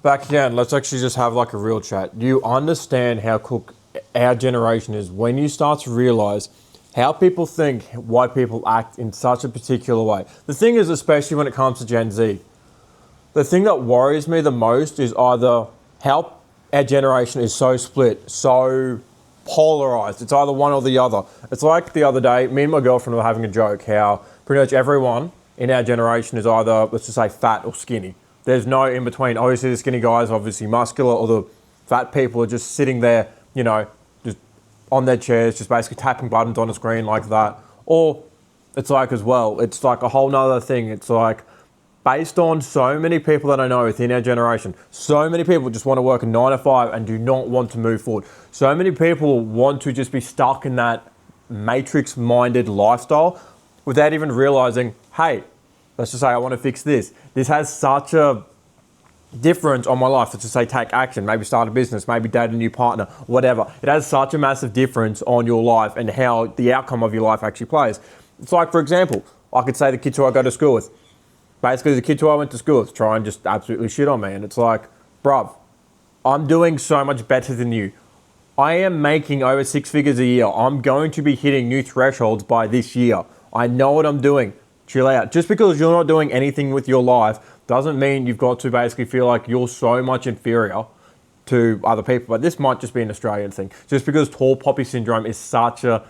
Back again, let's actually just have like a real chat. You understand how cook our generation is when you start to realize how people think, why people act in such a particular way. The thing is, especially when it comes to Gen Z, the thing that worries me the most is either how our generation is so split, so polarized. It's either one or the other. It's like the other day, me and my girlfriend were having a joke how pretty much everyone in our generation is either, let's just say, fat or skinny. There's no in between. Obviously, the skinny guys are obviously muscular, or the fat people are just sitting there, just on their chairs, just basically tapping buttons on a screen like that. Or it's like as well, it's like a whole nother thing. It's like based on so many people that I know within our generation, so many people just want to work a 9 to 5 and do not want to move forward. So many people want to just be stuck in that matrix-minded lifestyle without even realizing, hey, let's just say I want to fix this. This has such a difference on my life. Let's just say take action, maybe start a business, maybe date a new partner, whatever. It has such a massive difference on your life and how the outcome of your life actually plays. It's like, for example, I could say the kids who I go to school with. Basically, the kids who I went to school with try and just absolutely shit on me. And it's like, bruv, I'm doing so much better than you. I am making over 6 figures a year. I'm going to be hitting new thresholds by this year. I know what I'm doing. Chill out. Just because you're not doing anything with your life doesn't mean you've got to basically feel like you're so much inferior to other people. But this might just be an Australian thing. Just because tall poppy syndrome is such a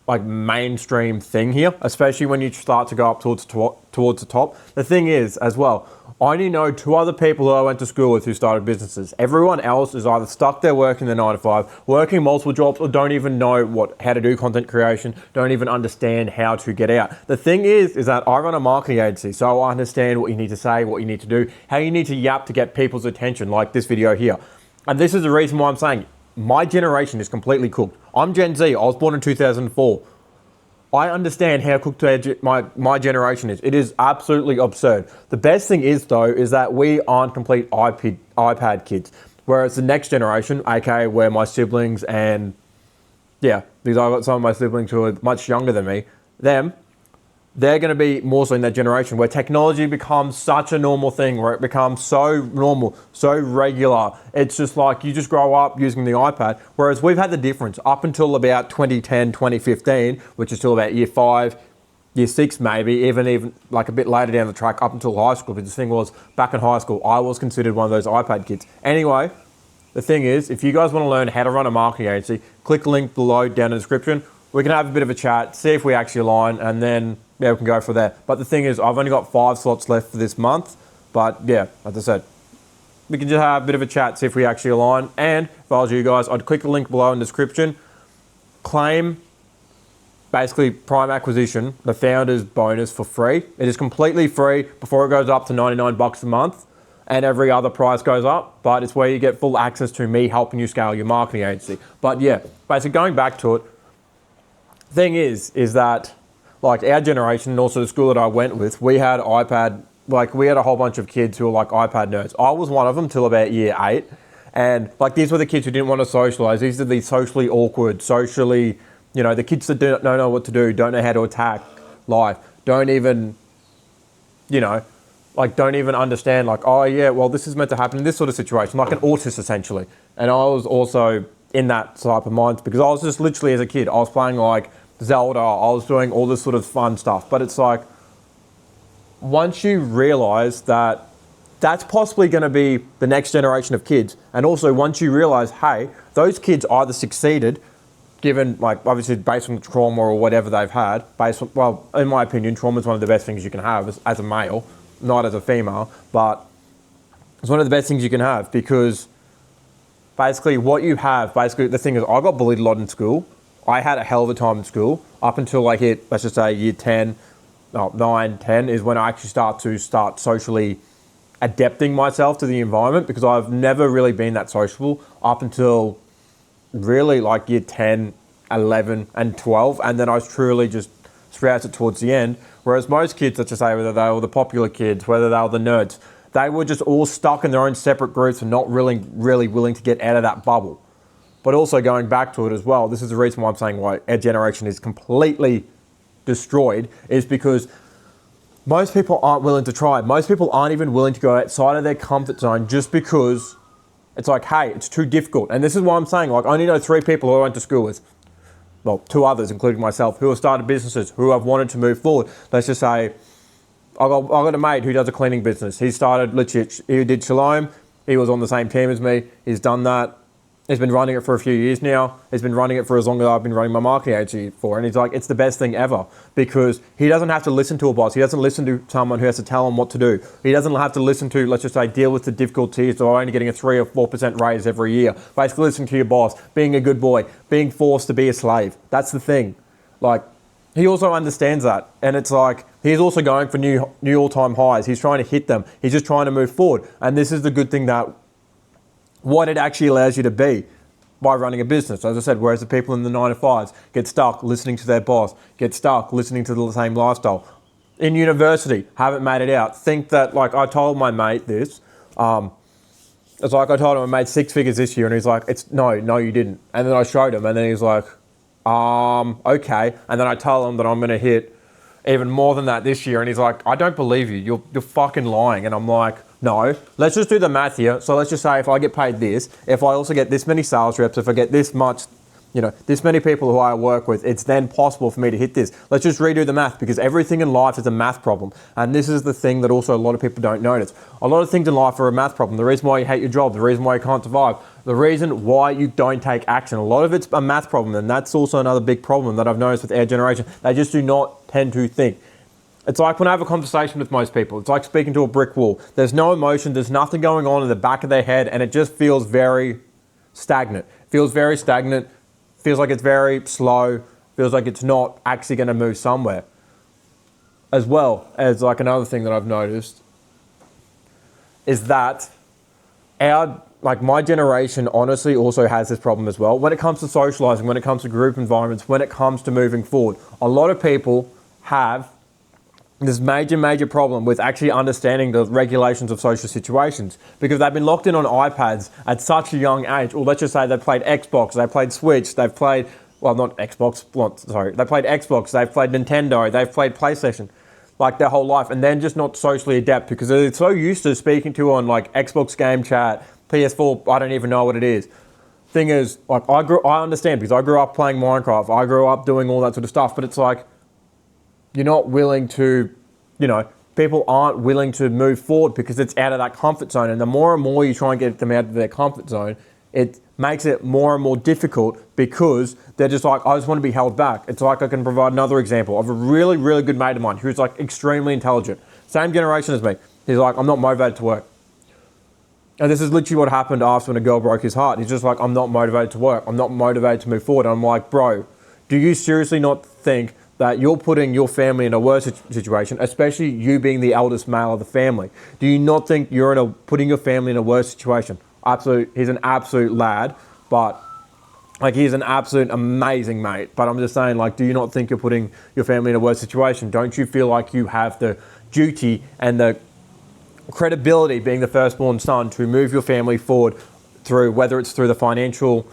like mainstream thing here, especially when you start to go up towards the top. The thing is, as well, I only know 2 other people who I went to school with who started businesses. Everyone else is either stuck there working the 9 to 5, working multiple jobs, or don't even know how to do content creation, don't even understand how to get out. The thing is that I run a marketing agency, so I understand what you need to say, what you need to do, how you need to yap to get people's attention, like this video here. And this is the reason why I'm saying my generation is completely cooked. I'm Gen Z. I was born in 2004. I understand how cooked my generation is. It is absolutely absurd. The best thing is, though, is that we aren't complete iPad kids. Whereas the next generation, aka where my siblings and, yeah, because I've got some of my siblings who are much younger than me, they're going to be more so in that generation where technology becomes such a normal thing, where it becomes so normal, so regular. It's just like you just grow up using the iPad. Whereas we've had the difference up until about 2010, 2015, which is still about year 5, year 6 maybe, even like a bit later down the track up until high school. Because the thing was, back in high school, I was considered one of those iPad kids. Anyway, the thing is, if you guys want to learn how to run a marketing agency, click the link below down in the description. We can have a bit of a chat, see if we actually align, and then we can go for there. But the thing is, I've only got 5 slots left for this month. But yeah, as I said, we can just have a bit of a chat, see if we actually align. And if I was you guys, I'd click the link below in the description, claim basically Prime Acquisition, the founder's bonus for free. It is completely free before it goes up to $99 a month. And every other price goes up, but it's where you get full access to me helping you scale your marketing agency. But yeah, basically going back to it, thing is that like our generation and also the school that I went with, we had iPad, like we had a whole bunch of kids who were like iPad nerds. I was one of them till about year 8. And like these were the kids who didn't want to socialize. These are the socially awkward, the kids that don't know what to do, don't know how to attack life, don't even understand like, oh yeah, well this is meant to happen in this sort of situation, like an autist essentially. And I was also in that type of mind because I was just literally as a kid, I was playing like Zelda, I was doing all this sort of fun stuff. But it's like, once you realize that that's possibly going to be the next generation of kids, and also once you realize, hey, those kids either succeeded, given like obviously based on the trauma or whatever they've had, well, in my opinion, trauma is one of the best things you can have as a male, not as a female, but it's one of the best things you can have because basically the thing is, I got bullied a lot in school. I had a hell of a time in school up until I hit, let's just say year 9, 10 is when I actually start socially adapting myself to the environment because I've never really been that sociable up until really like year 10, 11 and 12. And then I was truly just throughout it towards the end. Whereas most kids, let's just say whether they were the popular kids, whether they were the nerds, they were just all stuck in their own separate groups and not really willing to get out of that bubble. But also going back to it as well, this is the reason why I'm saying why our generation is completely destroyed, is because most people aren't willing to try. Most people aren't even willing to go outside of their comfort zone just because it's like, hey, it's too difficult. And this is why I'm saying, like, I only know 3 people who I went to school with. Well, 2 others, including myself, who have started businesses, who have wanted to move forward. Let's just say, I got a mate who does a cleaning business. He started, legit, he did Shalom. He was on the same team as me. He's done that. He's been running it for a few years now. He's been running it for as long as I've been running my marketing agency for. And he's like, it's the best thing ever because he doesn't have to listen to a boss. He doesn't listen to someone who has to tell him what to do. He doesn't have to listen to, let's just say, deal with the difficulties of only getting a 3 or 4% raise every year. Basically listening to your boss, being a good boy, being forced to be a slave. That's the thing. Like, he also understands that. And it's like, he's also going for new all-time highs. He's trying to hit them. He's just trying to move forward. And this is the good thing that what it actually allows you to be by running a business. As I said, whereas the people in the 9 to 5s get stuck listening to their boss, get stuck listening to the same lifestyle. In university, haven't made it out. Think that, like, I told my mate this. It's like I told him I made 6 figures this year, and he's like, no, you didn't. And then I showed him, and then he's like, okay. And then I tell him that I'm going to hit even more than that this year, and he's like, I don't believe you. You're fucking lying. And I'm like, no, let's just do the math here. So let's just say if I get paid this, if I also get this many sales reps, if I get this much, this many people who I work with, it's then possible for me to hit this. Let's just redo the math because everything in life is a math problem. And this is the thing that also a lot of people don't notice. A lot of things in life are a math problem. The reason why you hate your job, the reason why you can't survive, the reason why you don't take action. A lot of it's a math problem. And that's also another big problem that I've noticed with our generation. They just do not tend to think. It's like when I have a conversation with most people, it's like speaking to a brick wall. There's no emotion, there's nothing going on in the back of their head, and it just feels very stagnant. Feels like it's very slow, feels like it's not actually going to move somewhere. As well as like another thing that I've noticed is that my generation honestly also has this problem as well. When it comes to socializing, when it comes to group environments, when it comes to moving forward, a lot of people have this major problem with actually understanding the regulations of social situations because they've been locked in on iPads at such a young age. Or let's just say they've played Xbox, they've played Switch, they've played, well, not Xbox, sorry, they played Xbox, they've played Nintendo, they've played PlayStation, like their whole life, and then just not socially adapt because they're so used to speaking to on like Xbox game chat, PS4, I don't even know what it is. Thing is, like I understand because I grew up playing Minecraft, I grew up doing all that sort of stuff, but it's like, you're not willing to, people aren't willing to move forward because it's out of that comfort zone. And the more and more you try and get them out of their comfort zone, it makes it more and more difficult because they're just like, I just want to be held back. It's like I can provide another example of a really, really good mate of mine who's like extremely intelligent. Same generation as me. He's like, I'm not motivated to work. And this is literally what happened after when a girl broke his heart. He's just like, I'm not motivated to work. I'm not motivated to move forward. And I'm like, bro, do you seriously not think that you're putting your family in a worse situation, especially you being the eldest male of the family? Do you not think you're putting your family in a worse situation? He's an absolute lad, but like he's an absolute amazing mate. But I'm just saying, like, do you not think you're putting your family in a worse situation? Don't you feel like you have the duty and the credibility, being the firstborn son, to move your family forward through, whether it's through the financial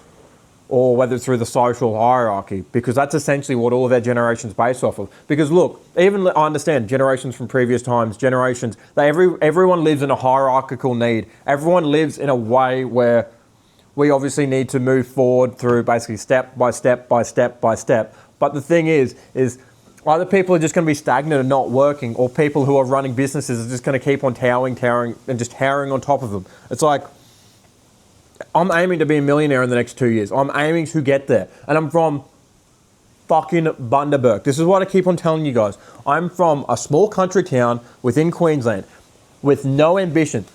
or whether it's through the social hierarchy, because that's essentially what all of their generations based off of. Because look, even I understand generations from previous times, everyone lives in a hierarchical need. Everyone lives in a way where we obviously need to move forward through basically step by step by step by step. But the thing is either people are just going to be stagnant and not working, or people who are running businesses are just going to keep on towering and just towering on top of them. It's like, I'm aiming to be a millionaire in the next 2 years. I'm aiming to get there. And I'm from fucking Bundaberg. This is what I keep on telling you guys. I'm from a small country town within Queensland with no ambition.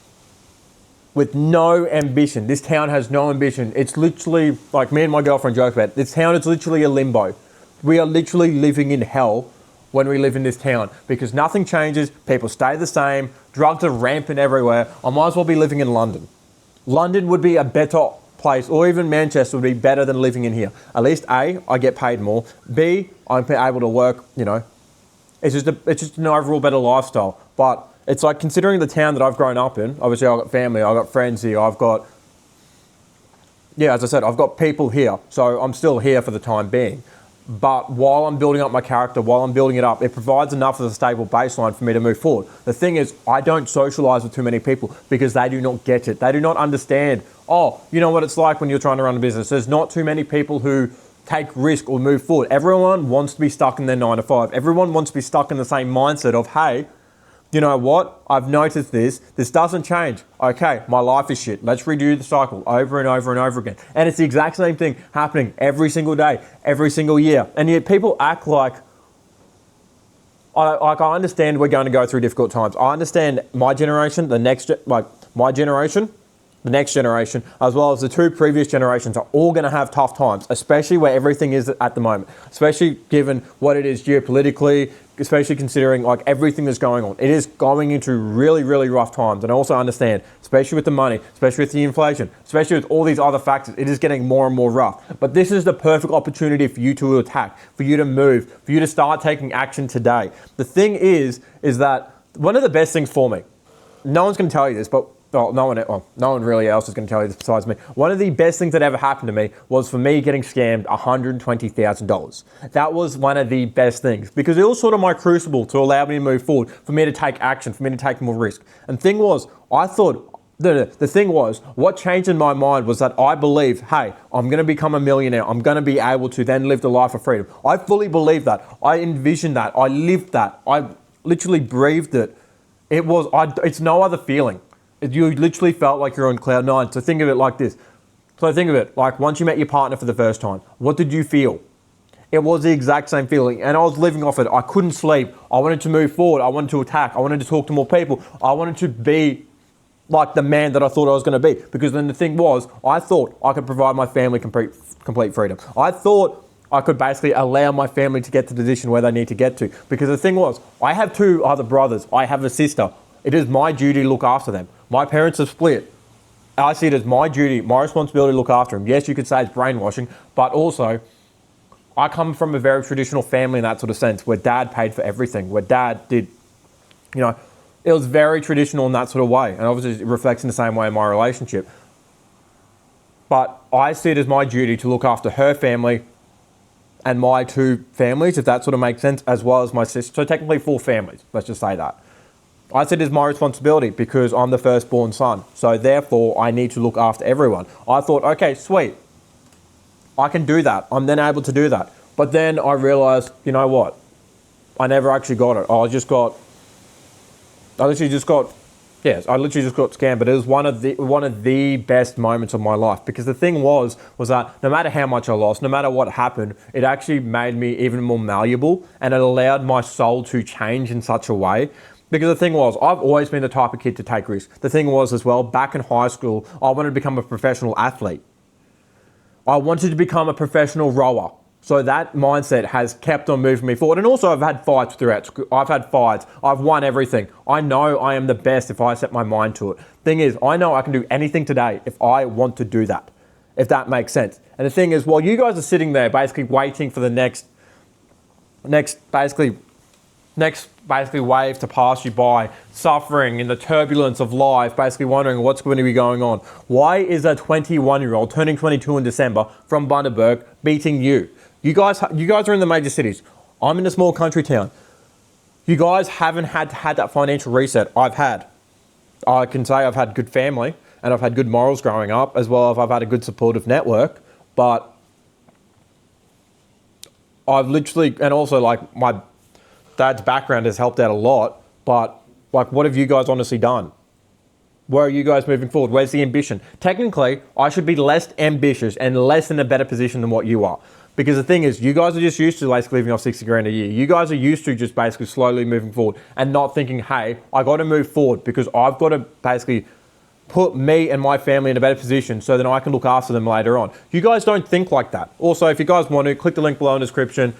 This town has no ambition. It's literally, like me and my girlfriend joke about it, this town is literally a limbo. We are literally living in hell when we live in this town because nothing changes. People stay the same. Drugs are rampant everywhere. I might as well be living in London. London would be a better place, or even Manchester would be better than living in here. At least A, I get paid more. B, I'm able to work, it's just an overall better lifestyle. But it's like, considering the town that I've grown up in, obviously I've got family, I've got friends here, as I said, I've got people here. So I'm still here for the time being. But while I'm building up my character, while I'm building it up, it provides enough of a stable baseline for me to move forward. The thing is, I don't socialize with too many people because they do not get it. They do not understand, oh, you know what it's like when you're trying to run a business. There's not too many people who take risk or move forward. Everyone wants to be stuck in their 9 to 5. Everyone wants to be stuck in the same mindset of, hey, you know what? I've noticed this. This doesn't change. Okay, my life is shit. Let's redo the cycle over and over and over again. And it's the exact same thing happening every single day, every single year. And yet people act like I understand we're going to go through difficult times. I understand my generation, the next generation, as well as the 2 previous generations are all going to have tough times, especially where everything is at the moment, especially given what it is geopolitically, especially considering like everything that's going on. It is going into really, really rough times. And I also understand, especially with the money, especially with the inflation, especially with all these other factors, it is getting more and more rough. But this is the perfect opportunity for you to attack, for you to move, for you to start taking action today. The thing is that one of the best things for me, no one's going to tell you this, but no one really else is going to tell you this besides me. One of the best things that ever happened to me was for me getting scammed $120,000. That was one of the best things because it was sort of my crucible to allow me to move forward, for me to take action, for me to take more risk. And the thing was, what changed in my mind was that I believed, hey, I'm going to become a millionaire. I'm going to be able to then live the life of freedom. I fully believed that. I envisioned that. I lived that. I literally breathed it. It's no other feeling. You literally felt like you're on cloud 9. So think of it like this. Like once you met your partner for the first time, what did you feel? It was the exact same feeling. And I was living off it. I couldn't sleep. I wanted to move forward. I wanted to attack. I wanted to talk to more people. I wanted to be like the man that I thought I was going to be. Because then the thing was, I thought I could provide my family complete freedom. I thought I could basically allow my family to get to the position where they need to get to. Because the thing was, I have 2 other brothers. I have a sister. It is my duty to look after them. My parents are split. I see it as my duty, my responsibility to look after them. Yes, you could say it's brainwashing, but also I come from a very traditional family in that sort of sense where dad paid for everything, where dad did, it was very traditional in that sort of way. And obviously it reflects in the same way in my relationship. But I see it as my duty to look after her family and my 2 families, if that sort of makes sense, as well as my sister. So technically 4 families, let's just say that. I said it's my responsibility because I'm the firstborn son. So therefore, I need to look after everyone. I thought, okay, sweet. I can do that. I'm then able to do that. But then I realized, you know what? I never actually got it. I literally just got scammed. But it was one of the best moments of my life. Because the thing was that no matter how much I lost, no matter what happened, it actually made me even more malleable. And it allowed my soul to change in such a way. Because the thing was, I've always been the type of kid to take risks. The thing was as well, back in high school, I wanted to become a professional athlete. I wanted to become a professional rower. So that mindset has kept on moving me forward. And also I've had fights throughout school. I've won everything. I know I am the best if I set my mind to it. Thing is, I know I can do anything today if I want to do that. If that makes sense. And the thing is, while you guys are sitting there basically waiting for the next wave to pass you by, suffering in the turbulence of life, basically wondering what's going to be going on. Why is a 21-year-old turning 22 in December from Bundaberg beating you? You guys are in the major cities. I'm in a small country town. You guys haven't had that financial reset I've had. I can say I've had good family and I've had good morals growing up, as well as I've had a good supportive network, but I've literally, and also like my dad's background has helped out a lot, but like, what have you guys honestly done? Where are you guys moving forward? Where's the ambition? Technically, I should be less ambitious and less in a better position than what you are. Because the thing is, you guys are just used to basically living off 60 grand a year. You guys are used to just basically slowly moving forward and not thinking, hey, I got to move forward because I've got to basically put me and my family in a better position so that I can look after them later on. You guys don't think like that. Also, if you guys want to, click the link below in the description,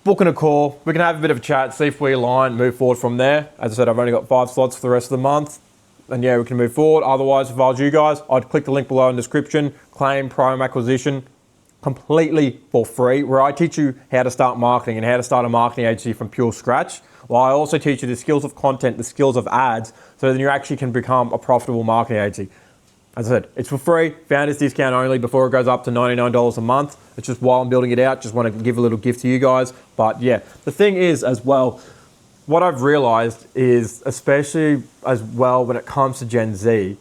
book in a call. We can have a bit of a chat, see if we align, move forward from there. As I said, I've only got 5 slots for the rest of the month. And yeah, we can move forward. Otherwise, if I was you guys, I'd click the link below in the description, claim Prime Acquisition completely for free, where I teach you how to start marketing and how to start a marketing agency from pure scratch. While I also teach you the skills of content, the skills of ads, so that you actually can become a profitable marketing agency. As I said, it's for free, founders discount only before it goes up to $99 a month. It's just while I'm building it out, just want to give a little gift to you guys. But yeah, the thing is as well, what I've realized is, especially as well when it comes to Gen Z,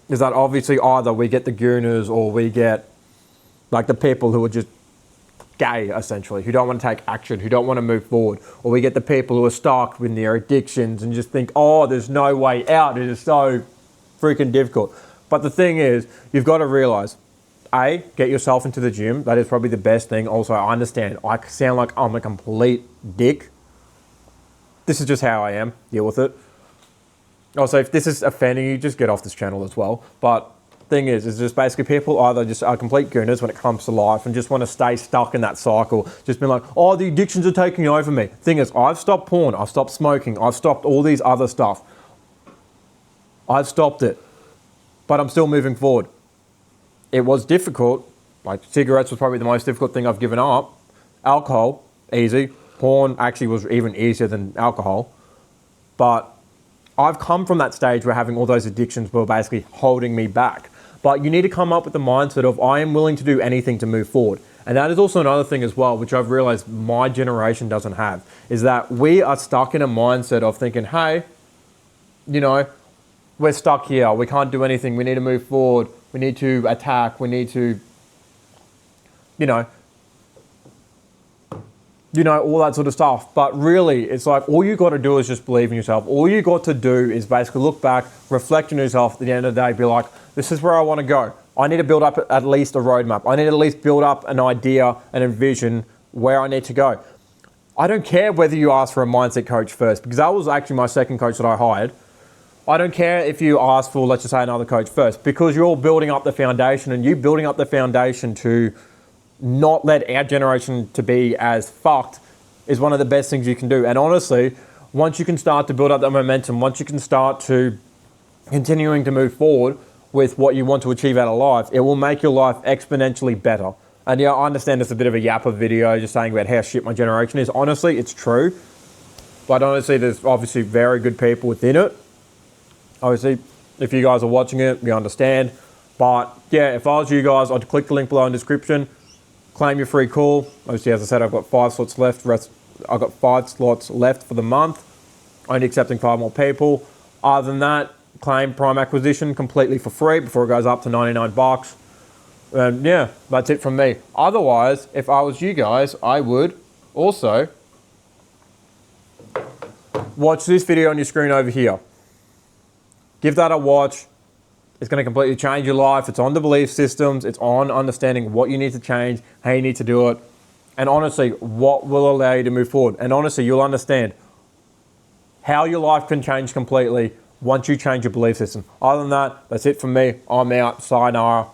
is that obviously either we get the gooners or we get like the people who are just gay, essentially, who don't want to take action, who don't want to move forward, or we get the people who are stuck with their addictions and just think, oh, there's no way out, it is so freaking difficult. But the thing is, you've got to realize, A, get yourself into the gym. That is probably the best thing. Also, I understand, I sound like I'm a complete dick. This is just how I am, deal with it. Also, if this is offending you, just get off this channel as well. But thing is just basically people either just are complete gooners when it comes to life and just want to stay stuck in that cycle. Just being like, oh, the addictions are taking over me. Thing is, I've stopped porn, I've stopped smoking, I've stopped all these other stuff. I've stopped it, but I'm still moving forward. It was difficult. Like cigarettes was probably the most difficult thing I've given up. Alcohol, easy. Porn actually was even easier than alcohol. But I've come from that stage where having all those addictions were basically holding me back. But you need to come up with the mindset of, I am willing to do anything to move forward. And that is also another thing as well, which I've realized my generation doesn't have, is that we are stuck in a mindset of thinking, hey, you know, we're stuck here. We can't do anything. We need to move forward. We need to attack. We need to, you know, all that sort of stuff. But really, it's like all you got to do is just believe in yourself. All you got to do is basically look back, reflect on yourself at the end of the day, be like, this is where I want to go. I need to build up at least a roadmap. I need to at least build up an idea and envision where I need to go. I don't care whether you ask for a mindset coach first, because that was actually my second coach that I hired. I don't care if you ask for, let's just say, another coach first, because you're all building up the foundation, and you building up the foundation to not let our generation to be as fucked is one of the best things you can do. And honestly, once you can start to build up that momentum, once you can start to continuing to move forward with what you want to achieve out of life, it will make your life exponentially better. And yeah, I understand it's a bit of a yapper video just saying about how shit my generation is. Honestly, it's true. But honestly, there's obviously very good people within it. Obviously, if you guys are watching it, you understand. But yeah, if I was you guys, I'd click the link below in the description. Claim your free call. Obviously, as I said, I've got 5 slots left. I've got 5 slots left for the month. Only accepting 5 more people. Other than that, claim Prime Acquisition completely for free before it goes up to $99. And yeah, that's it from me. Otherwise, if I was you guys, I would also watch this video on your screen over here. Give that a watch. It's going to completely change your life. It's on the belief systems. It's on understanding what you need to change, how you need to do it, and honestly, what will allow you to move forward. And honestly, you'll understand how your life can change completely once you change your belief system. Other than that, that's it from me. I'm out. Sayonara.